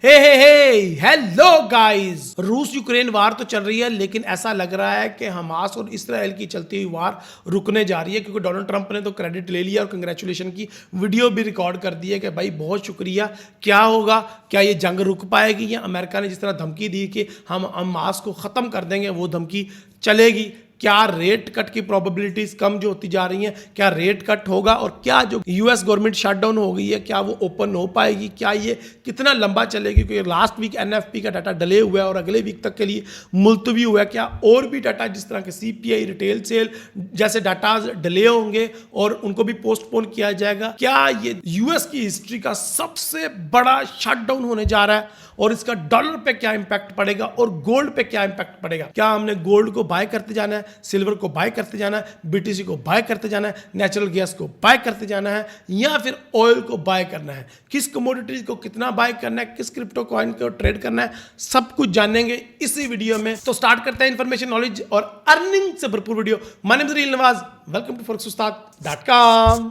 Hello guys. रूस Ukraine वार तो चल रही है, लेकिन ऐसा लग रहा है कि हमास और इसराइल की चलती हुई वार रुकने जा रही है, क्योंकि डोनाल्ड ट्रंप ने तो क्रेडिट ले लिया और कंग्रेचुलेशन की वीडियो भी रिकॉर्ड कर दी है कि भाई बहुत शुक्रिया। क्या होगा, क्या ये जंग रुक पाएगी या अमेरिका ने जिस तरह धमकी दी कि हम हमास को ख़त्म कर देंगे वो धमकी चलेगी? क्या रेट कट की प्रोबेबिलिटीज कम जो होती जा रही हैं, क्या रेट कट होगा? और क्या जो यूएस गवर्नमेंट शटडाउन हो गई है क्या वो ओपन हो पाएगी? क्या ये कितना लंबा चलेगी? क्योंकि लास्ट वीक एनएफपी का डाटा डिले हुआ है और अगले वीक तक के लिए मुलतवी हुआ है। क्या और भी डाटा जिस तरह के सीपीआई, रिटेल सेल जैसे डाटा डिले होंगे और उनको भी पोस्टपोन किया जाएगा? क्या ये यूएस की हिस्ट्री का सबसे बड़ा शटडाउन होने जा रहा है और इसका डॉलर पे क्या इंपैक्ट पड़ेगा और गोल्ड पे क्या इंपैक्ट पड़ेगा? क्या हमने गोल्ड को बाय करते जाना है, सिल्वर को बाय करते जाना है, बीटीसी को बाय करते जाना है, नेचुरल गैस को बाय करते जाना है, या फिर ऑयल को बाय करना है? किस कमोडिटीज को कितना बाय करना है, किस क्रिप्टो कॉइन को ट्रेड करना है, सब कुछ जानेंगे इसी वीडियो में। तो स्टार्ट करते हैं इंफॉर्मेशन, नॉलेज और अर्निंग से भरपूर वीडियो। माय नेम इज रील Nawaz, welcome to forex-ustad.com।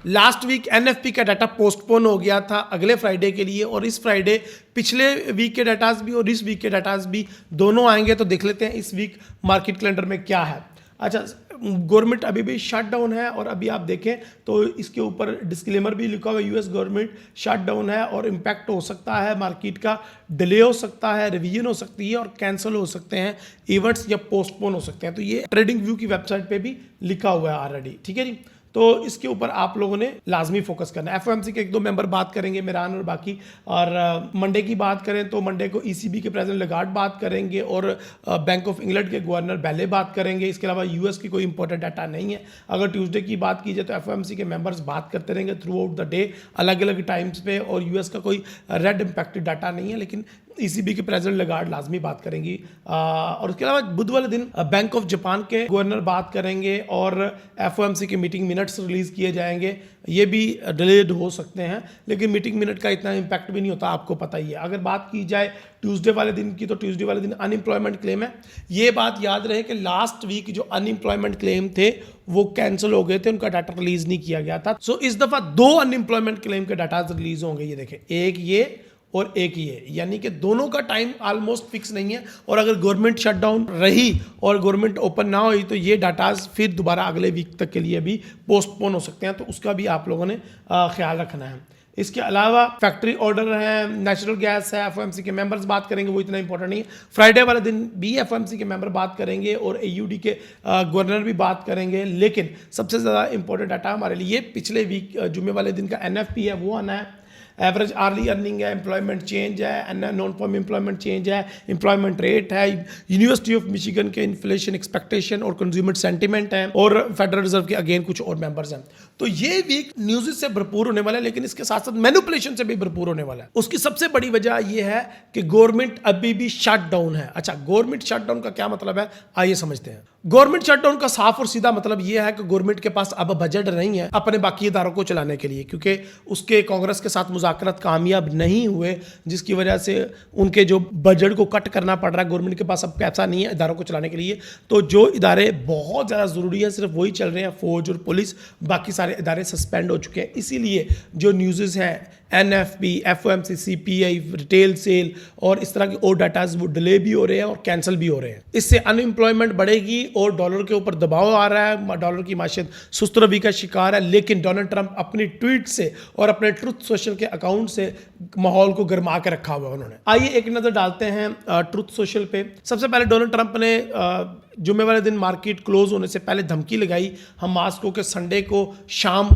Last week NFP का डाटा पोस्टपोन हो गया था अगले फ्राइडे के लिए, और इस फ्राइडे पिछले वीक के डाटाज भी और इस वीक के डाटाज भी दोनों आएंगे। तो देख लेते हैं इस वीक मार्केट कैलेंडर में क्या है। अच्छा, गवर्नमेंट अभी भी शट डाउन है और अभी आप देखें तो इसके ऊपर डिस्क्लेमर भी लिखा हुआ है, यूएस गवर्नमेंट शट डाउन है और इम्पैक्ट हो सकता है मार्केट का, डिले हो सकता है, रिवीजन हो सकती है और कैंसिल हो सकते हैं इवेंट्स या पोस्टपोन हो सकते हैं। तो ये ट्रेडिंग व्यू की वेबसाइट पे भी लिखा हुआ है ऑलरेडी, ठीक है जी। तो इसके ऊपर आप लोगों ने लाजमी फोकस करना है। एफओएमसी के एक दो मेंबर बात करेंगे, मेरान और बाकी, और मंडे की बात करें तो मंडे को ईसीबी के प्रेसिडेंट लगार्ड बात करेंगे और बैंक ऑफ इंग्लैंड के गवर्नर बैले बात करेंगे। इसके अलावा यूएस की कोई इंपॉर्टेंट डाटा नहीं है। अगर ट्यूसडे की बात की जाए तो एफओएमसी के मेंबर्स बात करते रहेंगे थ्रू आउट द डे अलग अलग टाइम्स पे, और यूएस का कोई रेड इम्पैक्टेड डाटा नहीं है, लेकिन ईसीबी के प्रेसिडेंट लगार्ड लाजमी बात करेंगी। और उसके अलावा बुध वाले दिन बैंक ऑफ जापान के गवर्नर बात करेंगे और एफओएमसी के मीटिंग मिनट्स रिलीज किए जाएंगे। ये भी डिलेड हो सकते हैं, लेकिन मीटिंग मिनट का इतना इम्पैक्ट भी नहीं होता, आपको पता ही है। अगर बात की जाए ट्यूसडे वाले दिन की, तो ट्यूसडे वाले दिन अनएम्प्लॉयमेंट क्लेम है। ये बात याद रहे कि लास्ट वीक जो अनएम्प्लॉयमेंट क्लेम थे वो कैंसिल हो गए थे, उनका डाटा रिलीज नहीं किया गया था। सो इस दफा दो अनएम्प्लॉयमेंट क्लेम के डाटा रिलीज होंगे। ये देखें, एक ये और एक ये, यानी कि दोनों का टाइम ऑलमोस्ट फिक्स नहीं है। और अगर गवर्नमेंट शटडाउन रही और गवर्नमेंट ओपन ना हुई तो ये डाटाज फिर दोबारा अगले वीक तक के लिए भी पोस्टपोन हो सकते हैं। तो उसका भी आप लोगों ने ख्याल रखना है। इसके अलावा फैक्ट्री ऑर्डर है, नेचुरल गैस है, एफओएमसी के मेंबर्स बात करेंगे, वो इतना इंपॉर्टेंट नहीं है। फ्राइडे वाले दिन भी एफओएमसी के मेंबर बात करेंगे और एयूडी के गवर्नर भी बात करेंगे। लेकिन सबसे ज़्यादा इंपॉर्टेंट डाटा हमारे लिए पिछले वीक जुम्मे वाले दिन का एनएफपी है, वो आना है। एवरेज आर्ली अर्निंग है, एम्प्लॉयमेंट चेंज है, नॉन फॉर्म एम्प्लॉयमेंट चेंज है, एम्प्लॉयमेंट रेट है, यूनिवर्सिटी ऑफ मिशिगन के इन्फ्लेशन एक्सपेक्टेशन और कंज्यूमर सेंटीमेंट है, और फेडरल रिजर्व के अगेन कुछ और मेंबर्स हैं। तो ये वीक न्यूज़ से भरपूर होने वाला है, लेकिन इसके साथ साथ मैनिपुलेशन से भी भरपूर होने वाला है। उसकी सबसे बड़ी वजह यह है कि गवर्नमेंट अभी भी शट डाउन है। अच्छा, गवर्नमेंट शट डाउन का क्या मतलब है, आइए समझते हैं। गवर्नमेंट शटडाउन का साफ और सीधा मतलब यह है कि गवर्नमेंट के पास अब बजट नहीं है अपने बाकी इदारों को चलाने के लिए, क्योंकि उसके कांग्रेस के साथ मुज़ाकरात कामयाब नहीं हुए, जिसकी वजह से उनके जो बजट को कट करना पड़ रहा है। गवर्नमेंट के पास अब पैसा नहीं है इदारों को चलाने के लिए। तो जो इदारे बहुत ज़्यादा ज़रूरी है सिर्फ वही चल रहे हैं, फौज और पुलिस, बाकी सारे इदारे सस्पेंड हो चुके हैं। इसीलिए जो न्यूज़ हैं NFP, FOMC, CPI, retail sale और इस तरह के और डाटाज वो डिले भी हो रहे हैं और कैंसिल भी हो रहे हैं। इससे अनएम्प्लॉयमेंट बढ़ेगी और डॉलर के ऊपर दबाव आ रहा है, डॉलर की माशियत सुस्त रवि का शिकार है। लेकिन डोनाल्ड ट्रंप अपनी ट्वीट से और अपने ट्रुथ सोशल के अकाउंट से माहौल को गर्मा के रखा हुआ है उन्होंने। आइए एक नज़र डालते हैं ट्रुथ सोशल पे। सबसे पहले डोनाल्ड ट्रंप ने जुम्मे वाले दिन मार्केट क्लोज होने से पहले धमकी लगाई हमास को कि संडे को शाम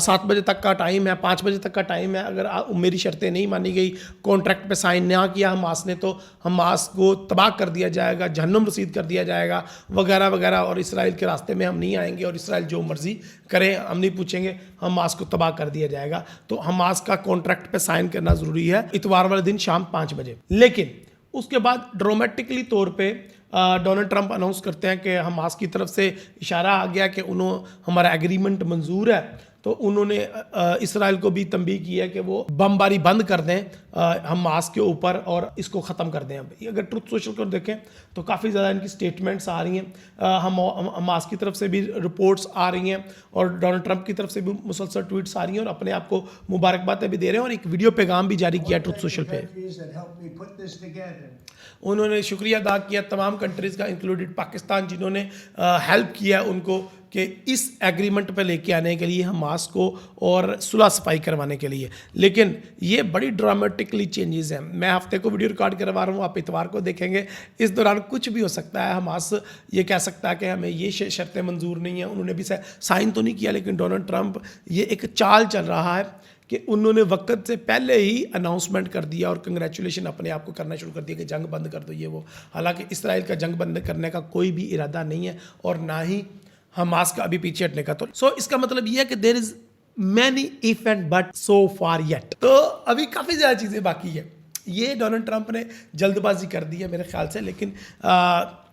7 बजे तक का टाइम है, 5 बजे तक का टाइम है, अगर मेरी शर्तें नहीं मानी गई, कॉन्ट्रैक्ट पे साइन ना किया हमास ने, तो हमास को तबाह कर दिया जाएगा, जहन्नुम रसीद कर दिया जाएगा, वगैरह वगैरह, और इसराइल के रास्ते में हम नहीं आएंगे और इसराइल जो मर्जी करें हम नहीं पूछेंगे, हमास को तबाह कर दिया जाएगा। तो हमास का कॉन्ट्रैक्ट पे साइन करना ज़रूरी है इतवार वाले दिन शाम 5 बजे। लेकिन उसके बाद ड्रामेटिकली तौर पे डोनाल्ड ट्रंप अनाउंस करते हैं कि हमास की तरफ से इशारा आ गया कि उन्होंने हमारा एग्रीमेंट मंजूर है। तो उन्होंने इसराइल को भी तंबीह की है कि वो बमबारी बंद कर दें हमास के ऊपर और इसको ख़त्म कर दें। अब अगर ट्रुथ सोशल को देखें तो काफ़ी ज़्यादा इनकी स्टेटमेंट्स आ रही हैं, हमास की तरफ से भी रिपोर्ट्स आ रही हैं और डोनाल्ड ट्रंप की तरफ से भी मुसलसल ट्वीट्स आ रही हैं और अपने आप को मुबारकबाद भी दे रहे हैं और एक वीडियो पैगाम भी जारी किया ट्रुथ सोशल पे। उन्होंने शुक्रिया अदा किया तमाम कंट्रीज़ का इंक्लूडेड पाकिस्तान जिन्होंने हेल्प किया उनको कि इस एग्रीमेंट पे लेके आने के लिए हमास को और सुलह सफाई करवाने के लिए। लेकिन ये बड़ी ड्रामेटिकली चेंजेस हैं। मैं हफ्ते को वीडियो रिकॉर्ड करवा रहा हूँ, आप इतवार को देखेंगे। इस दौरान कुछ भी हो सकता है। हमास ये कह सकता है कि हमें ये शर्तें मंजूर नहीं हैं। उन्होंने भी साइन तो नहीं किया, लेकिन डोनाल्ड ट्रंप ये एक चाल चल रहा है कि उन्होंने वक्त से पहले ही अनाउंसमेंट कर दिया और कंग्रेचुलेशन अपने आप को करना शुरू कर दिया कि जंग बंद कर दो ये वो। हालांकि इसराइल का जंग बंद करने का कोई भी इरादा नहीं है और ना ही हमास का अभी पीछे हटने का। तो इसका मतलब ये है कि there is many if and but so far yet. तो अभी काफ़ी ज़्यादा चीज़ें बाकी है। ये डोनाल्ड ट्रंप ने जल्दबाजी कर दी है मेरे ख्याल से, लेकिन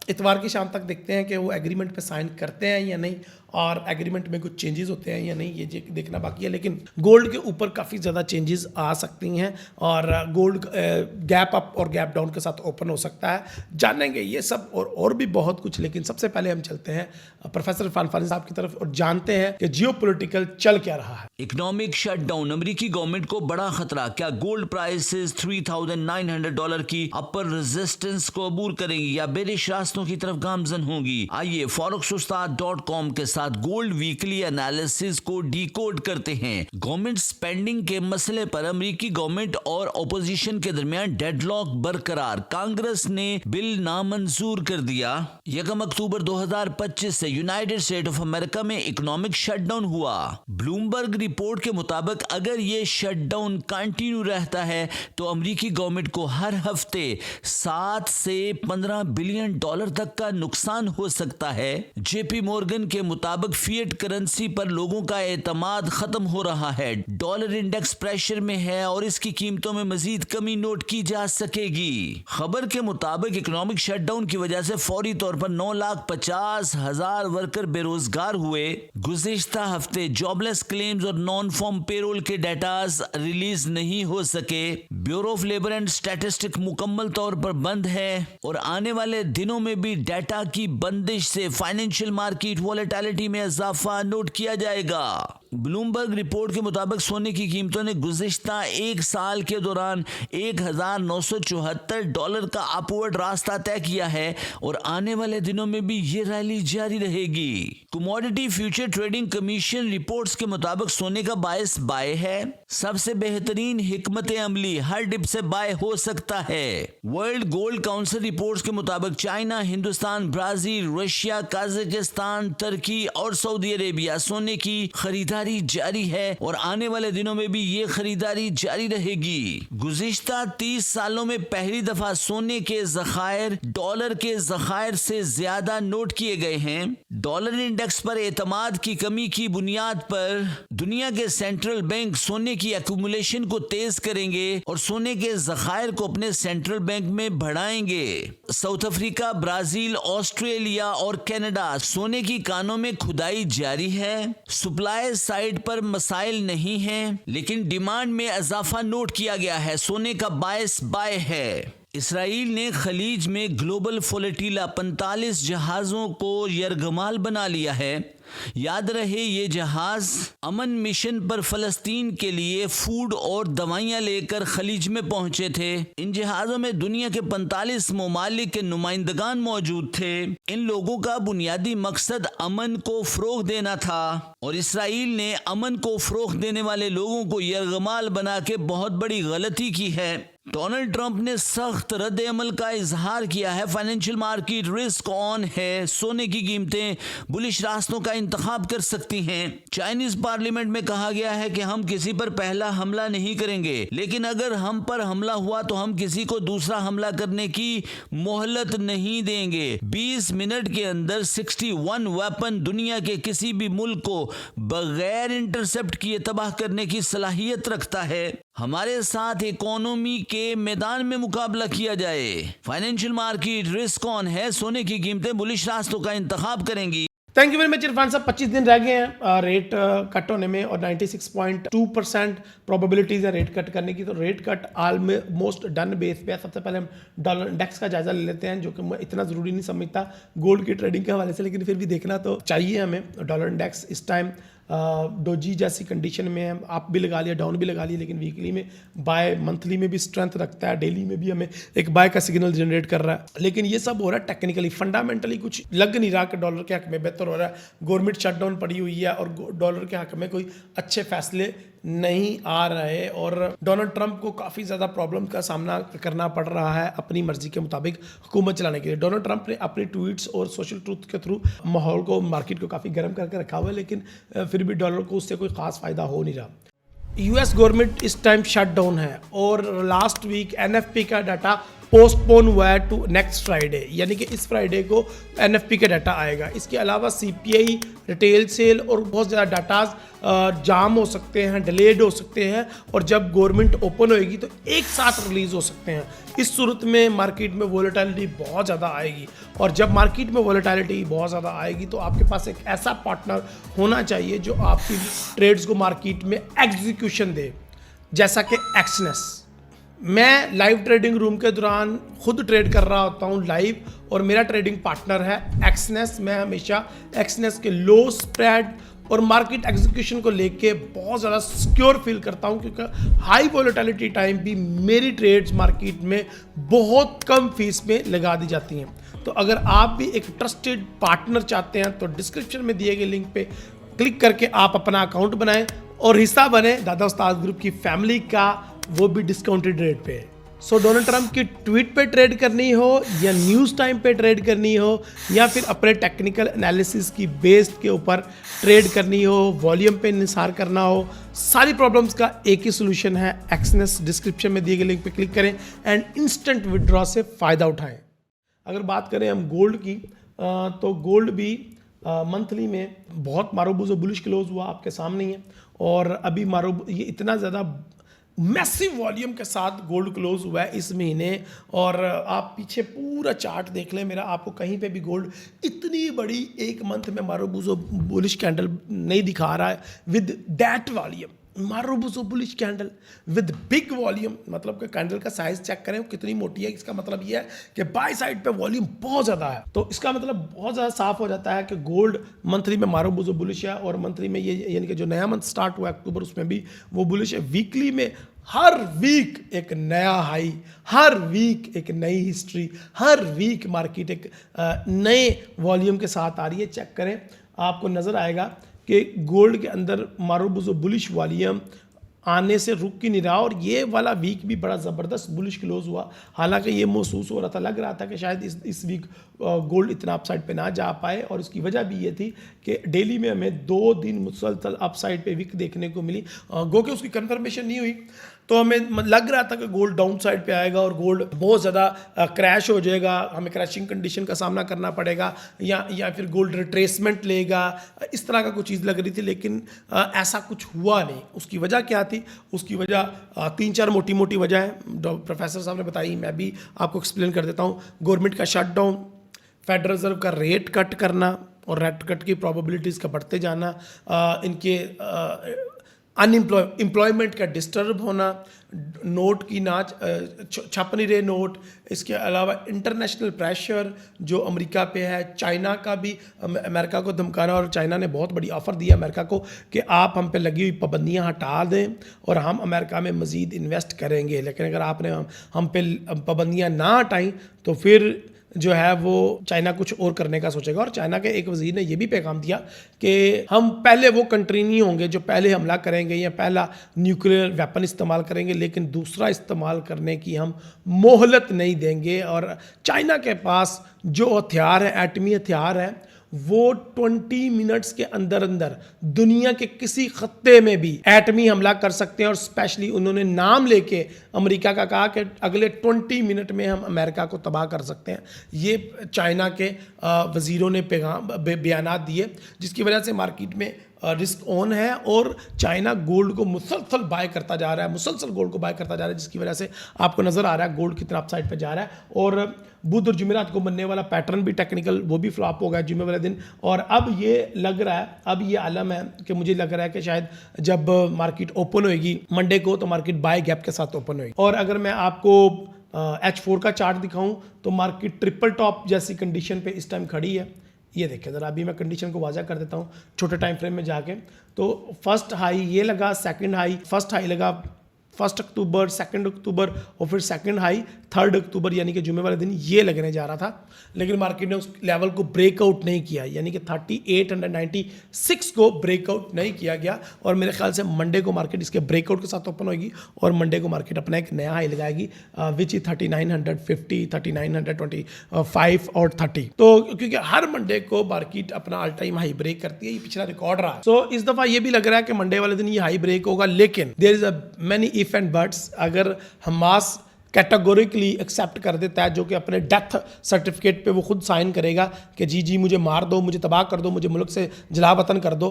इतवार की शाम तक देखते हैं कि वो एग्रीमेंट पे साइन करते हैं या नहीं और एग्रीमेंट में कुछ चेंजेस होते हैं या नहीं, ये देखना बाकी है। लेकिन गोल्ड के ऊपर काफ़ी ज़्यादा चेंजेस आ सकती हैं और गोल्ड गैप अप और गैप डाउन के साथ ओपन हो सकता है। जानेंगे ये सब और भी बहुत कुछ, लेकिन सबसे पहले हम चलते हैं प्रोफेसर इरफान फानी साहब की तरफ और जानते हैं कि जियोपॉलिटिकल चल क्या रहा है। इकोनॉमिक शटडाउन, अमेरिकी गवर्नमेंट को बड़ा खतरा। क्या गोल्ड प्राइसेस $3,900 की अपर रेजिस्टेंस को अबूर करेंगी या बेरिश रास्तों की तरफ गामजन होंगी? आइए forex-ustad.com के साथ गोल्ड वीकली एनालिसिस को डिकोड करते हैं। गवर्नमेंट स्पेंडिंग के मसले पर अमेरिकी गवर्नमेंट और ओपोजिशन के दरमियान डेडलॉक बरकरार। कांग्रेस ने बिल नामंजूर कर दिया। 1 अक्टूबर 2025 से यूनाइटेड स्टेट ऑफ अमेरिका में इकोनॉमिक शटडाउन हुआ। ब्लूमबर्ग रिपोर्ट के मुताबिक अगर ये शटडाउन कंटिन्यू रहता है तो अमेरिकी गवर्नमेंट को हर हफ्ते 7 से $15 बिलियन तक का नुकसान हो सकता है। जेपी मॉर्गन के मुताबिक फिएट करेंसी पर लोगों का एतमाद खत्म हो रहा है। डॉलर इंडेक्स प्रेशर में है और इसकी कीमतों में मजीद कमी नोट की जा सकेगी। खबर के मुताबिक इकोनॉमिक शटडाउन की वजह से फौरी तौर पर 9,50,000 वर्कर बेरोजगार हुए। गुज़िश्ता हफ्ते जॉबलेस क्लेम्स और नॉन फॉर्म पेरोल के डेटास रिलीज नहीं हो सके। Bureau of labour and statistic मुकम्मल तौर पर बंद है और आने वाले दिनों में भी डेटा की बंदिश से फाइनेंशियल मार्केट वॉलेटिलिटी में इजाफा नोट किया जाएगा। ब्लूमबर्ग रिपोर्ट के मुताबिक सोने की कीमतों ने गुज़िश्ता एक साल के दौरान $1,974 का अपवर्ड रास्ता तय किया है और आने वाले दिनों में भी ये रैली जारी रहेगी। Commodity future trading commission reports के मुताबिक सोने का बायस बाय है। सबसे बेहतरीन हिकमत अमली हर डिप से बाय हो सकता है। वर्ल्ड गोल्ड काउंसिल रिपोर्ट्स के मुताबिक China, Hindustan, Brazil, Russia, Kazakhstan, तुर्की और सऊदी अरेबिया सोने की खरीदारी जारी है और आने वाले दिनों में भी ये खरीदारी जारी रहेगी। गुज़िश्ता 30 सालों में पहली दफा सोने के ज़खायर डॉलर के ज़खायर से ज्यादा नोट किए गए हैं। डॉलर इंडेक्स पर एतमाद की कमी की बुनियाद पर दुनिया के सेंट्रल बैंक सोने की एक्यूमुलेशन को तेज करेंगे और सोने के ज़खायर को अपने सेंट्रल बैंक में बढ़ाएंगे। साउथ अफ्रीका, ब्राजील, ऑस्ट्रेलिया और कनाडा सोने की कानों में खुदाई जारी है। सप्लाई साइड पर मसाइल नहीं हैं, लेकिन डिमांड में इजाफा नोट किया गया है। सोने का बायस बाय है। इसराइल ने खलीज में ग्लोबल फ्लोटिला 45 जहाज़ों को यरगमाल बना लिया है। याद रहे ये जहाज अमन मिशन पर फलस्तीन के लिए फूड और दवाइयां लेकर खलीज में पहुंचे थे। इन जहाज़ों में दुनिया के 45 ममालिक के नुमाइंदगान मौजूद थे। इन लोगों का बुनियादी मकसद अमन को फ़रोग़ देना था और इसराइल ने अमन को फ़रोग़ देने वाले लोगों को यरगमाल बना के बहुत बड़ी गलती की है। डोनाल्ड ट्रंप ने सख्त रद्द अमल का इजहार किया है। फाइनेंशियल मार्केट रिस्क ऑन है। सोने की कीमतें बुलिश रास्तों का इंतखाब कर सकती हैं। चाइनीज पार्लियामेंट में कहा गया है कि हम किसी पर पहला हमला नहीं करेंगे, लेकिन अगर हम पर हमला हुआ तो हम किसी को दूसरा हमला करने की मोहलत नहीं देंगे। 20 मिनट के अंदर 61 वेपन दुनिया के किसी भी मुल्क को बगैर इंटरसेप्ट किए तबाह करने की सलाहियत रखता है। हमारे साथ इकोनॉमी के मैदान में मुकाबला किया जाए। फाइनेंशियल मार्केट रिस्क ऑन है। सोने की कीमतें बुलिश रास्तों का इंतखाब करेंगी। Thank you very much Irfan साहब। 25 दिन रह गए हैं रेट कट होने में और 96.2% प्रोबेबिलिटीज़ है रेट कट करने की। तो rate cut almost done base पे है। सबसे पहले हम डॉलर इंडेक्स का जायजा ले लेते हैं, जो कि मैं इतना ज़रूरी नहीं समझता गोल्ड की ट्रेडिंग के हवाले से, लेकिन फिर भी देखना तो चाहिए हमें। डॉलर इंडेक्स इस टाइम डोजी जैसी कंडीशन में है, अप भी लगा लिया डाउन भी लगा लिया, लेकिन वीकली में बाय मंथली में भी स्ट्रेंथ रखता है, डेली में भी हमें एक बाय का सिग्नल जनरेट कर रहा है। लेकिन ये सब हो रहा है टेक्निकली, फंडामेंटली कुछ लग नहीं रहा कि डॉलर के हक में बेहतर हो रहा है। गवर्नमेंट शटडाउन पड़ी हुई है और डॉलर के हक में कोई अच्छे फैसले नहीं आ रहे और डोनाल्ड ट्रंप को काफ़ी ज़्यादा प्रॉब्लम का सामना करना पड़ रहा है अपनी मर्जी के मुताबिक हुकूमत चलाने के लिए। डोनाल्ड ट्रंप ने अपने ट्वीट्स और सोशल ट्रूथ के थ्रू माहौल को, मार्केट को काफ़ी गर्म करके रखा हुआ है, लेकिन फिर भी डॉलर को उससे कोई ख़ास फ़ायदा हो नहीं रहा। यूएस गवर्नमेंट इस टाइम शट डाउन है और लास्ट वीक एनएफपी का डाटा पोस्टपोन हुआ है टू नेक्स्ट फ्राइडे, यानी कि इस फ्राइडे को एनएफपी का डाटा आएगा। इसके अलावा सीपीआई, रिटेल सेल और बहुत ज़्यादा डाटाज जाम हो सकते हैं, डिलेड हो सकते हैं और जब गवर्नमेंट ओपन होएगी तो एक साथ रिलीज़ हो सकते हैं। इस सूरत में मार्केट में वोलेटिलिटी बहुत ज़्यादा आएगी और जब मार्केट में वोलेटिलिटी बहुत ज़्यादा आएगी तो आपके पास एक ऐसा पार्टनर होना चाहिए जो आपकी ट्रेड्स को मार्केट में एग्जीक्यूशन दे, जैसा कि एक्सनेस। मैं लाइव ट्रेडिंग रूम के दौरान खुद ट्रेड कर रहा होता हूँ लाइव और मेरा ट्रेडिंग पार्टनर है एक्सनेस। मैं हमेशा एक्सनेस के लो स्प्रेड और मार्केट एग्जीक्यूशन को लेके बहुत ज़्यादा सिक्योर फील करता हूँ, क्योंकि हाई वोलेटिलिटी टाइम भी मेरी ट्रेड्स मार्केट में बहुत कम फीस में लगा दी जाती हैं। तो अगर आप भी एक ट्रस्टेड पार्टनर चाहते हैं तो डिस्क्रिप्शन में दिए गए लिंक पे क्लिक करके आप अपना अकाउंट बनाएं और हिस्सा बने दादा उस्ताद ग्रुप की फैमिली का, वो भी डिस्काउंटेड रेट पे। सो डोनाल्ड ट्रंप की ट्वीट पे ट्रेड करनी हो या न्यूज़ टाइम पे ट्रेड करनी हो या फिर अपने टेक्निकल एनालिसिस की बेस्ड के ऊपर ट्रेड करनी हो, वॉल्यूम पे निसार करना हो, सारी प्रॉब्लम्स का एक ही सोल्यूशन है एक्सनेस। डिस्क्रिप्शन में दिए गए लिंक पे क्लिक करें एंड इंस्टेंट विड्रॉ से फ़ायदा उठाएं। अगर बात करें हम गोल्ड की तो गोल्ड भी मंथली में बहुत मारूबूज बुलिश क्लोज हुआ, आपके सामने ही है। और अभी ये इतना ज़्यादा मैसिव वॉल्यूम के साथ गोल्ड क्लोज हुआ है इस महीने। और आप पीछे पूरा चार्ट देख लें मेरा, आपको कहीं पे भी गोल्ड इतनी बड़ी एक मंथ में मारूबूजो बुलिश कैंडल नहीं दिखा रहा है with that volume. Marubozu bullish candle with big volume, मतलब कि कैंडल का साइज चेक करें कितनी मोटी है। इसका मतलब ये है कि बाय साइड पे वॉल्यूम बहुत ज़्यादा है, तो इसका मतलब बहुत ज़्यादा साफ हो जाता है कि गोल्ड मंथली में मारूबूजो बुलिश है। और मंथली में ये यानी कि जो नया मंथ स्टार्ट हुआ अक्टूबर, उसमें भी वो बुलिश है। वीकली में हर वीक एक नया हाई, हर वीक एक नई हिस्ट्री, हर वीक मार्केट एक नए वॉल्यूम के साथ आ रही है। चेक करें, आपको नज़र आएगा कि गोल्ड के अंदर मारूबूजो बुलिश वॉल्यूम आने से रुक ही नहीं रहा और ये वाला वीक भी बड़ा ज़बरदस्त बुलिश क्लोज हुआ। हालांकि ये महसूस हो रहा था, लग रहा था कि शायद इस वीक गोल्ड इतना अपसाइड पे ना जा पाए और इसकी वजह भी ये थी कि डेली में हमें 2 दिन मुसलसल अपसाइड पे वीक देखने को मिली। गो के उसकी कंफर्मेशन नहीं हुई तो हमें लग रहा था कि गोल्ड डाउन साइड पे आएगा और गोल्ड बहुत ज़्यादा क्रैश हो जाएगा, हमें क्रैशिंग कंडीशन का सामना करना पड़ेगा या फिर गोल्ड रिट्रेसमेंट लेगा, इस तरह का कुछ चीज़ लग रही थी। लेकिन ऐसा कुछ हुआ नहीं। उसकी वजह क्या थी? उसकी वजह 3-4 मोटी मोटी वजह है, प्रोफेसर साहब ने बताई, मैं भी आपको एक्सप्लेन कर देता हूँ। गवर्नमेंट का शटडाउन, फेडरल रिजर्व का रेट कट करना और रेट कट की प्रोबेबिलिटीज़ का बढ़ते जाना, इनके एम्प्लॉयमेंट का डिस्टर्ब होना, नोट की नाच छप नहीं रहे नोट, इसके अलावा इंटरनेशनल प्रेशर जो अमेरिका पे है, चाइना का भी अमेरिका को धमकाना। और चाइना ने बहुत बड़ी ऑफ़र दिया अमेरिका को कि आप हम पे लगी हुई पाबंदियां हटा दें और हम अमेरिका में मज़ीद इन्वेस्ट करेंगे। लेकिन अगर आपने हम पे पाबंदियां ना हटाई तो फिर जो है वो चाइना कुछ और करने का सोचेगा। और चाइना के एक वजीर ने यह भी पैगाम दिया कि हम पहले वो कंट्री नहीं होंगे जो पहले हमला करेंगे या पहला न्यूक्लियर वेपन इस्तेमाल करेंगे, लेकिन दूसरा इस्तेमाल करने की हम मोहलत नहीं देंगे। और चाइना के पास जो हथियार है, एटमी हथियार है, वो 20 मिनट्स के अंदर अंदर दुनिया के किसी खत्ते में भी एटमी हमला कर सकते हैं। और स्पेशली उन्होंने नाम लेके अमेरिका का कहा कि अगले 20 मिनट में हम अमेरिका को तबाह कर सकते हैं। ये चाइना के वज़ीरों ने बयानात दिए, जिसकी वजह से मार्केट में रिस्क ऑन है और चाइना गोल्ड को मुसलसल बाय करता जा रहा है, मुसलसल गोल्ड को बाय करता जा रहा है, जिसकी वजह से आपको नज़र आ रहा है गोल्ड कितना अपसाइड पे जा रहा है। और बुध और जुमेरात को बनने वाला पैटर्न भी टेक्निकल वो भी फ्लॉप हो गया जुमे वाले दिन। और अब ये लग रहा है, अब ये आलम है कि मुझे लग रहा है कि शायद जब मार्केट ओपन होएगी मंडे को तो मार्केट बाय गैप के साथ ओपन होएगी। और अगर मैं आपको H4 का चार्ट दिखाऊं तो मार्केट ट्रिपल टॉप जैसी कंडीशन पे इस टाइम खड़ी है। ये देखें ज़रा, अभी मैं कंडीशन को वाज़ा कर देता हूँ छोटे टाइम फ्रेम में जाके। तो फर्स्ट हाई ये लगा, सेकंड हाई, फर्स्ट हाई लगा 1 अक्टूबर, 2 अक्टूबर और फिर सेकंड हाई 3 अक्टूबर यानी कि जुमे वाले दिन ये लगने जा रहा था। लेकिन मार्केट ने उस लेवल को ब्रेकआउट नहीं किया, यानी कि 3896 को ब्रेकआउट नहीं किया गया। और मेरे ख्याल से मंडे को मार्केट इसके ब्रेकआउट के साथ ओपन होगी और मंडे को मार्केट अपना एक नया हाई लगाएगी विच इज 3950, 3925 और 30। तो क्योंकि हर मंडे को मार्केट अपना ऑल टाइम हाई ब्रेक करती है, ये पिछला रिकॉर्ड रहा। सो इस दफ़ा ये भी लग रहा है कि मंडे वाले दिन ये हाई ब्रेक होगा। लेकिन there is a many if and buts. अगर हमास कैटेगोरिकली एक्सेप्ट कर देता है, जो कि अपने डेथ सर्टिफिकेट पे वो खुद साइन करेगा कि जी मुझे मार दो, मुझे तबाह कर दो, मुझे मुल्क से जला वतन कर दो,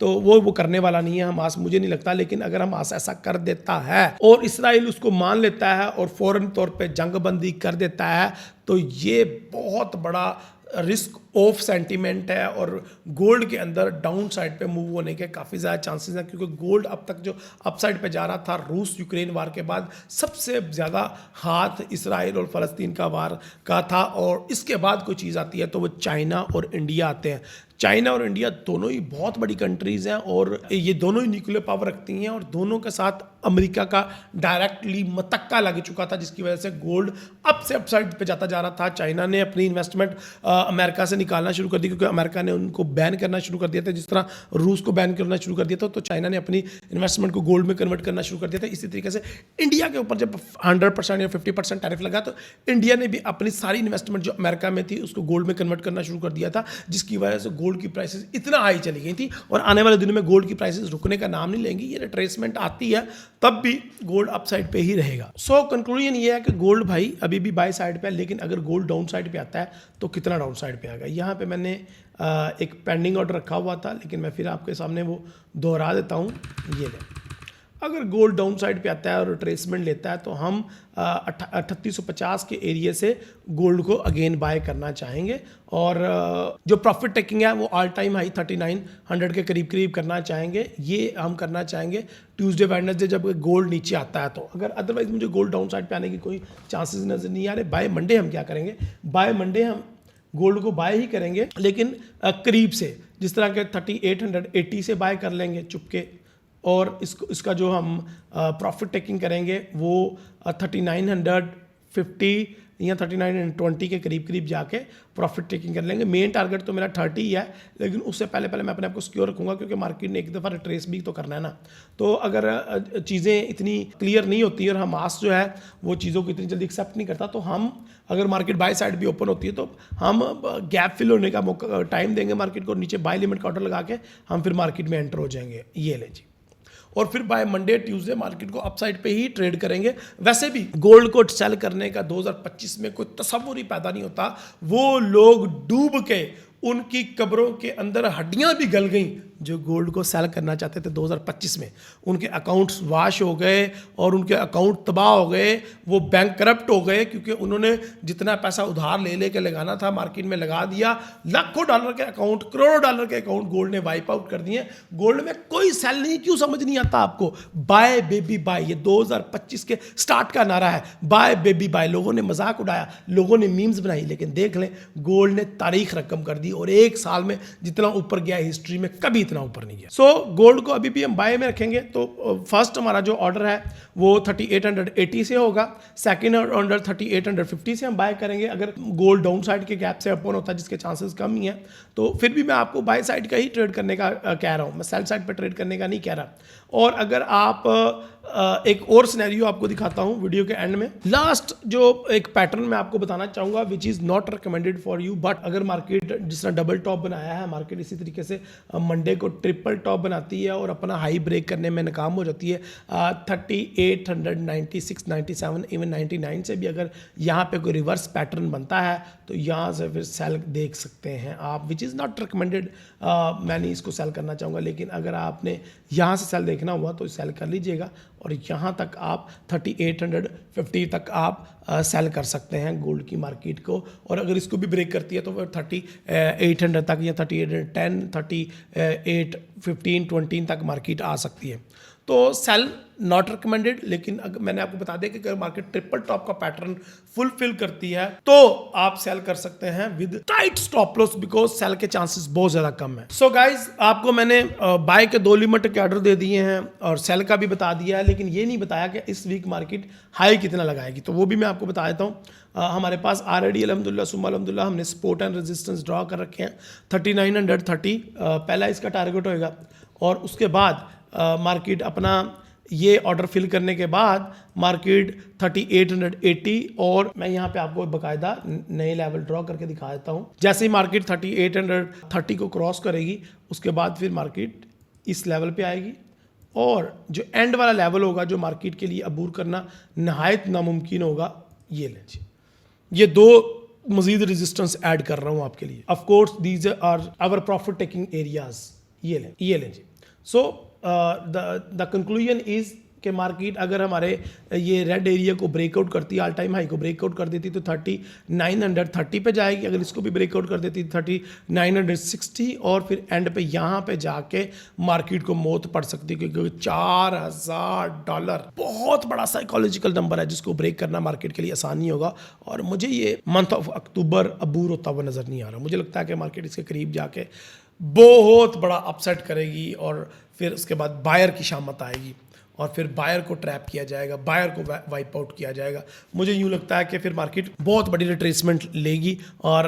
तो वो करने वाला नहीं है हमास, मुझे नहीं लगता। लेकिन अगर हमास ऐसा कर देता है और इसराइल उसको मान लेता है और फौरन तौर पे जंगबंदी कर देता है तो ये बहुत बड़ा रिस्क ऑफ सेंटीमेंट है और गोल्ड के अंदर डाउन साइड पे मूव होने के काफ़ी ज़्यादा चांसेस हैं। क्योंकि गोल्ड अब तक जो अपसाइड पे जा रहा था रूस यूक्रेन वार के बाद सबसे ज़्यादा हाथ इसराइल और फ़लस्तीन का वार का था, और इसके बाद कोई चीज़ आती है तो वो चाइना और इंडिया आते हैं। चाइना और इंडिया दोनों ही बहुत बड़ी कंट्रीज़ हैं और ये दोनों ही न्यूक्लियर पावर रखती हैं और दोनों के साथ अमेरिका का डायरेक्टली मतक्का लग चुका था, जिसकी वजह से गोल्ड अप से अपसाइड पे जाता जा रहा था। चाइना ने अपनी इन्वेस्टमेंट अमेरिका से निकालना शुरू कर दी क्योंकि अमेरिका ने उनको बैन करना शुरू कर दिया था, जिस तरह रूस को बैन करना शुरू कर दिया था। तो चाइना ने अपनी इन्वेस्टमेंट को गोल्ड में कन्वर्ट करना शुरू कर दिया था। इसी तरीके से इंडिया के ऊपर जब 100% या 50% टैरिफ लगा तो इंडिया ने भी अपनी सारी इन्वेस्टमेंट जो अमेरिका में थी उसको गोल्ड में कन्वर्ट करना शुरू कर दिया था, जिसकी वजह से गोल्ड की प्राइसेस इतना हाई चली गई थी। और आने वाले दिनों में गोल्ड की प्राइसेस रुकने का नाम नहीं लेंगी। ये रिट्रेसमेंट आती है तब भी गोल्ड अप साइड पे ही रहेगा। सो कंक्लूजन ये है कि गोल्ड भाई अभी भी बाय साइड पे है, लेकिन अगर गोल्ड डाउन साइड पे आता है तो कितना डाउन साइड पे आएगा। यहाँ पे मैंने एक पेंडिंग ऑर्डर रखा हुआ था, लेकिन मैं फिर आपके सामने वो दोहरा देता हूँ। ये ले, अगर गोल्ड डाउन साइड पे आता है और रिट्रेसमेंट लेता है तो हम 3850 के एरिया से गोल्ड को अगेन बाय करना चाहेंगे और जो प्रॉफिट टेकिंग है वो ऑल टाइम हाई 3900 के करीब करीब करना चाहेंगे। ये हम करना चाहेंगे ट्यूसडे वेडनेसडे जब गोल्ड नीचे आता है तो। अगर अदरवाइज मुझे गोल्ड डाउन साइड पे आने की कोई चांसेस नज़र नहीं आ रहे। बाय मंडे हम क्या करेंगे, बाय मंडे हम गोल्ड को बाय ही करेंगे, लेकिन करीब से जिस तरह के 3880 से बाय कर लेंगे चुपके, और इसका जो हम प्रॉफिट टेकिंग करेंगे वो 3950 या 3920 के करीब करीब जाके प्रॉफिट टेकिंग कर लेंगे। मेन टारगेट तो मेरा 30 ही है, लेकिन उससे पहले मैं अपने आप को सिक्योर रखूँगा क्योंकि मार्केट ने एक दफ़ा रिट्रेस भी तो करना है ना। तो अगर चीज़ें इतनी क्लियर नहीं होती और हमास जो है वो चीज़ों को इतनी जल्दी एक्सेप्ट नहीं करता, तो हम अगर मार्केट बाय साइड भी ओपन होती है तो हम गैप फिल होने का मौका टाइम देंगे मार्केट को, नीचे बाय लिमिट का ऑर्डर लगा के हम फिर मार्केट में एंटर हो जाएंगे। ये ले जी, और फिर बाय मंडे ट्यूसडे मार्केट को अपसाइड पे ही ट्रेड करेंगे। वैसे भी गोल्ड को सेल करने का 2025 में कोई तसव्वुर ही पैदा नहीं होता। वो लोग डूब के उनकी कब्रों के अंदर हड्डियां भी गल गईं जो गोल्ड को सेल करना चाहते थे 2025 में। उनके अकाउंट्स वाश हो गए और उनके अकाउंट तबाह हो गए, वो बैंक करप्ट हो गए क्योंकि उन्होंने जितना पैसा उधार ले लेके लगाना था मार्केट में लगा दिया। लाखों डॉलर के अकाउंट, करोड़ों डॉलर के अकाउंट गोल्ड ने वाइप आउट कर दिए। गोल्ड में कोई सेल नहीं, क्यों समझ नहीं आता आपको? बाय बेबी बाय, ये 2025 के स्टार्ट का नारा है, बाय बेबी बाय। लोगों ने मजाक उड़ाया, लोगों ने मीम्स बनाई, लेकिन देख लें गोल्ड ने तारीख रकम कर दी और एक साल में जितना ऊपर गया हिस्ट्री में कभी इतना ऊपर नहीं गया। सो गोल्ड को अभी भी हम बाय में रखेंगे। तो फर्स्ट हमारा जो ऑर्डर है वो 3880 से होगा, सेकंड ऑर्डर 3850 से हम बाय करेंगे। अगर गोल्ड डाउन साइड के गैप से ओपन होता है जिसके चांसेस कम ही हैं, तो फिर भी मैं आपको बाय साइड का ही ट्रेड करने का कह रहा हूँ, मैं सेल साइड पर ट्रेड करने का नहीं कह रहा। और अगर आप एक और सिनेरियो आपको दिखाता हूं वीडियो के एंड में। लास्ट जो एक पैटर्न मैं आपको बताना चाहूंगा which is not recommended for you, but अगर मार्केट जिस तरह डबल टॉप बनाया है, मार्केट इसी तरीके से मंडे को ट्रिपल टॉप बनाती है और अपना हाई ब्रेक करने में नाकाम हो जाती है 3896, 97, इवन 99 से भी अगर यहाँ पे कोई रिवर्स पैटर्न बनता है तो यहाँ से फिर सेल देख सकते हैं आप, विच इज़ नॉट रिकमेंडेड। मैं नहीं इसको सेल करना चाहूँगा, लेकिन अगर आपने यहाँ से सेल देखना हुआ तो सेल कर लीजिएगा और यहाँ तक आप 3850 तक आप सेल कर सकते हैं गोल्ड की मार्केट को। और अगर इसको भी ब्रेक करती है तो फिर 3800 तक या 3810, 3815, 20 तक मार्केट आ सकती है। तो सेल नॉट रिकमेंडेड, लेकिन अगर मैंने आपको बता दिया कि अगर मार्केट ट्रिपल टॉप का पैटर्न फुलफिल करती है तो आप सेल कर सकते हैं with tight stop loss, because sell के चांसेस बहुत ज्यादा कम है। सो गाइज, आपको मैंने बाय के 2 लिमिट के ऑर्डर दे दिए हैं और सेल का भी बता दिया है, लेकिन ये नहीं बताया कि इस वीक मार्केट हाई कितना लगाएगी, तो वो भी मैं आपको बता देता हूँ। हमारे पास ऑलरेडी अल्हम्दुलिल्लाह सुम्मा अल्हम्दुलिल्लाह हमने सपोर्ट एंड रेजिस्टेंस ड्रॉ कर रखे हैं। 3930 पहला इसका टारगेट होएगा और उसके बाद मार्केट अपना ये ऑर्डर फिल करने के बाद मार्केट 3880 और मैं यहाँ पे आपको बाकायदा नए लेवल ड्रॉ करके दिखा देता हूँ। जैसे ही मार्केट 3830 को क्रॉस करेगी उसके बाद फिर मार्केट इस लेवल पे आएगी और जो एंड वाला लेवल होगा जो मार्केट के लिए अबूर करना नहायत नामुमकिन होगा, ये लीजिए, ये 2 मजीद रेजिस्टेंस ऐड कर रहा हूँ आपके लिए। Of course these are our profit taking areas, ये लें जी। सो द कंक्लूजन इज कि मार्केट अगर हमारे ये रेड एरिया को ब्रेकआउट करती है, ऑल टाइम हाई को ब्रेकआउट कर देती तो 3930 पे जाएगी। अगर इसको भी ब्रेकआउट कर देती 3960 और फिर एंड पे यहाँ पे जाके मार्केट को मौत पड़ सकती है, क्योंकि $4000 बहुत बड़ा साइकोलॉजिकल नंबर है जिसको ब्रेक करना मार्केट के लिए आसान नहीं होगा। और मुझे ये मंथ ऑफ अक्टूबर अबूर होता हुआ नज़र नहीं आ रहा। मुझे लगता है कि मार्केट इसके करीब जाके बहुत बड़ा अपसेट करेगी और फिर उसके बाद बायर की शामत आएगी और फिर बायर को ट्रैप किया जाएगा, बायर को वाइप आउट किया जाएगा। मुझे यूँ लगता है कि फिर मार्केट बहुत बड़ी रिट्रेसमेंट लेगी और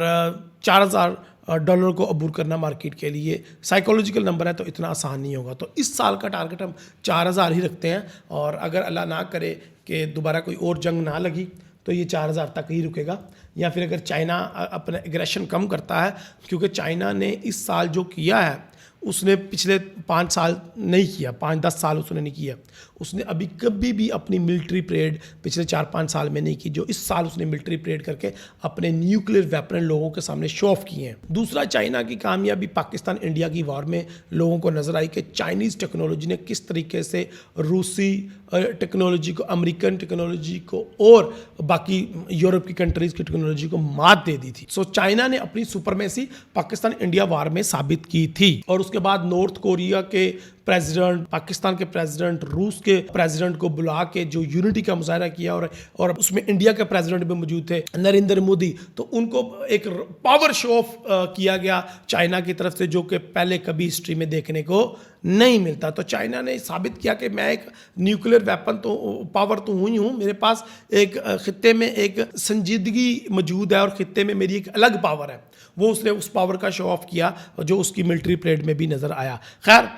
$4000 को अबूर करना मार्केट के लिए साइकोलॉजिकल नंबर है, तो इतना आसान नहीं होगा। तो इस साल का टारगेट हम 4000 ही रखते हैं और अगर अल्लाह ना करे कि दोबारा कोई और जंग ना लगी तो ये 4000 तक ही रुकेगा। या फिर अगर चाइना अपना एग्रेशन कम करता है, क्योंकि चाइना ने इस साल जो किया है उसने पिछले 5 साल नहीं किया, 5-10 साल उसने नहीं किया। उसने अभी कभी भी अपनी मिलिट्री परेड पिछले 4-5 साल में नहीं की, जो इस साल उसने मिलिट्री परेड करके अपने न्यूक्लियर वेपन लोगों के सामने शो ऑफ किए हैं। दूसरा, चाइना की कामयाबी पाकिस्तान इंडिया की वॉर में लोगों को नजर आई कि चाइनीज़ टेक्नोलॉजी ने किस तरीके से रूसी टेक्नोलॉजी को, अमेरिकन टेक्नोलॉजी को और बाकी यूरोप की कंट्रीज़ की टेक्नोलॉजी को मात दे दी थी। सो चाइना ने अपनी सुपरमेसी पाकिस्तान इंडिया वॉर में साबित की थी और उसके बाद नॉर्थ कोरिया के प्रेसिडेंट, पाकिस्तान के प्रेसिडेंट, रूस के प्रेसिडेंट को बुला के जो यूनिटी का मुजाहरा किया और उसमें इंडिया के प्रेसिडेंट भी मौजूद थे, नरेंद्र मोदी, तो उनको एक पावर शो ऑफ किया गया चाइना की तरफ से, जो कि पहले कभी हिस्ट्री में देखने को नहीं मिलता। तो चाइना ने साबित किया कि मैं एक न्यूक्लियर वेपन तो पावर तो हुई हूँ, मेरे पास एक खित्ते में एक संजीदगी मौजूद है और खित्ते में मेरी एक अलग पावर है। वो उसने उस पावर का शो ऑफ किया जो उसकी मिलिट्री परेड में भी नज़र आया। खैर,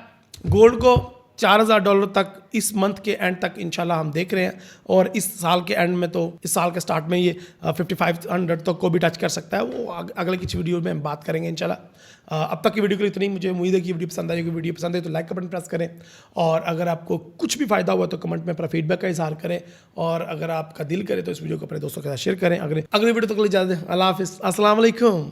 गोल्ड को $4000 तक इस मंथ के एंड तक इंशाल्लाह हम देख रहे हैं और इस साल के एंड में, तो इस साल के स्टार्ट में ये 5500 तक को भी टच कर सकता है। वो अगले की वीडियो में हम बात करेंगे इंशाल्लाह। अब तक की वीडियो के लिए इतनी। मुझे उम्मीद है कि वीडियो पसंद आएगी। वीडियो पसंद है तो लाइक का बटन प्रेस करें और अगर आपको कुछ भी फ़ायदा हुआ तो कमेंट में अपना फीडबैक का इजहार करें और अगर आपका दिल करे तो इस वीडियो को अपने दोस्तों के साथ शेयर करें। अगले वीडियो तक के लिए इजाज़त दें। अल्लाह हाफिज़, अस्सलाम वालेकुम।